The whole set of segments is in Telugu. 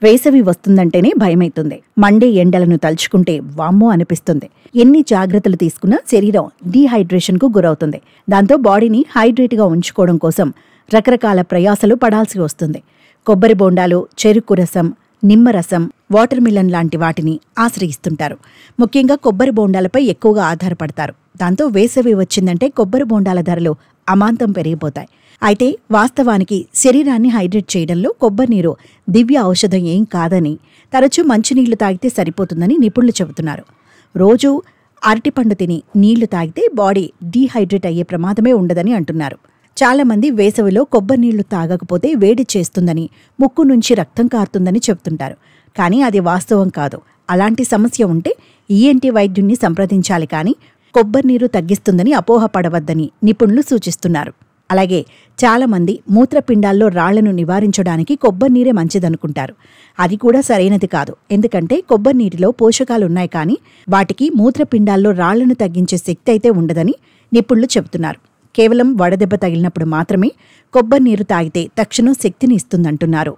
వేసవి వస్తుందంటేనే భయమైతుంది. మండే ఎండలను తలుచుకుంటే వామ్మో అనిపిస్తుంది. ఎన్ని జాగ్రత్తలు తీసుకున్నా శరీరం డీహైడ్రేషన్కు గురవుతుంది. దాంతో బాడీని హైడ్రేట్గా ఉంచుకోవడం కోసం రకరకాల ప్రయాసలు పడాల్సి వస్తుంది. కొబ్బరి బోండాలు, చెరుకు రసం, నిమ్మరసం, వాటర్ మిలన్ లాంటి వాటిని ఆశ్రయిస్తుంటారు. ముఖ్యంగా కొబ్బరి బోండాలపై ఎక్కువగా ఆధారపడతారు. దాంతో వేసవి వచ్చిందంటే కొబ్బరి బోండాల ధరలు అమాంతం పెరిగిపోతాయి. అయితే వాస్తవానికి శరీరాన్ని హైడ్రేట్ చేయడంలో కొబ్బరి నీరు దివ్య ఔషధం ఏం కాదని, తరచూ మంచినీళ్లు తాగితే సరిపోతుందని నిపుణులు చెబుతున్నారు. రోజూ అరటిపండు తిని నీళ్లు తాగితే బాడీ డీహైడ్రేట్ అయ్యే ప్రమాదమే ఉండదని అంటున్నారు. చాలామంది వేసవిలో కొబ్బరి నీళ్లు తాగకపోతే వేడి చేస్తుందని, ముక్కు నుంచి రక్తం కారుతుందని చెబుతుంటారు. కానీ అది వాస్తవం కాదు. అలాంటి సమస్య ఉంటే ఈఎన్టీ వైద్యుణ్ణి సంప్రదించాలి. కానీ కొబ్బరి నీరు తగ్గిస్తుందని అపోహపడవద్దని నిపుణులు సూచిస్తున్నారు. అలాగే చాలామంది మూత్రపిండాల్లో రాళ్లను నివారించడానికి కొబ్బరి నీరే మంచిదనుకుంటారు. అది కూడా సరైనది కాదు. ఎందుకంటే కొబ్బరి నీటిలో పోషకాలున్నాయి, కానీ వాటికి మూత్రపిండాల్లో రాళ్లను తగ్గించే శక్తి అయితే ఉండదని నిపుణులు చెబుతున్నారు. కేవలం వడదెబ్బ తగిలినప్పుడు మాత్రమే కొబ్బరి నీరు తాగితే తక్షణం శక్తిని ఇస్తుందంటున్నారు.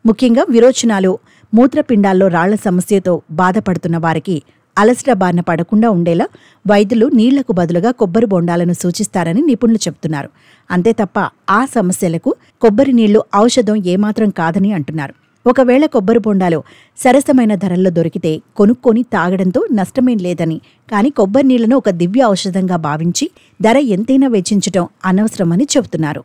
ముఖ్యంగా విరోచనాలు, మూత్రపిండాల్లో రాళ్ల సమస్యతో బాధపడుతున్న వారికి అలసట బారిన పడకుండా ఉండేలా వైద్యులు నీళ్లకు బదులుగా కొబ్బరి బొండాలను సూచిస్తారని నిపుణులు చెబుతున్నారు. అంతే తప్ప ఆ సమస్యలకు కొబ్బరి నీళ్లు ఔషధం ఏమాత్రం కాదని అంటున్నారు. ఒకవేళ కొబ్బరి బొండాలు సరసమైన ధరల్లో దొరికితే కొనుక్కొని తాగడంతో నష్టమేం లేదని, కానీ కొబ్బరి నీళ్లను ఒక దివ్య ఔషధంగా భావించి ధర ఎంతైనా వెచ్చించటం అనవసరమని చెబుతున్నారు.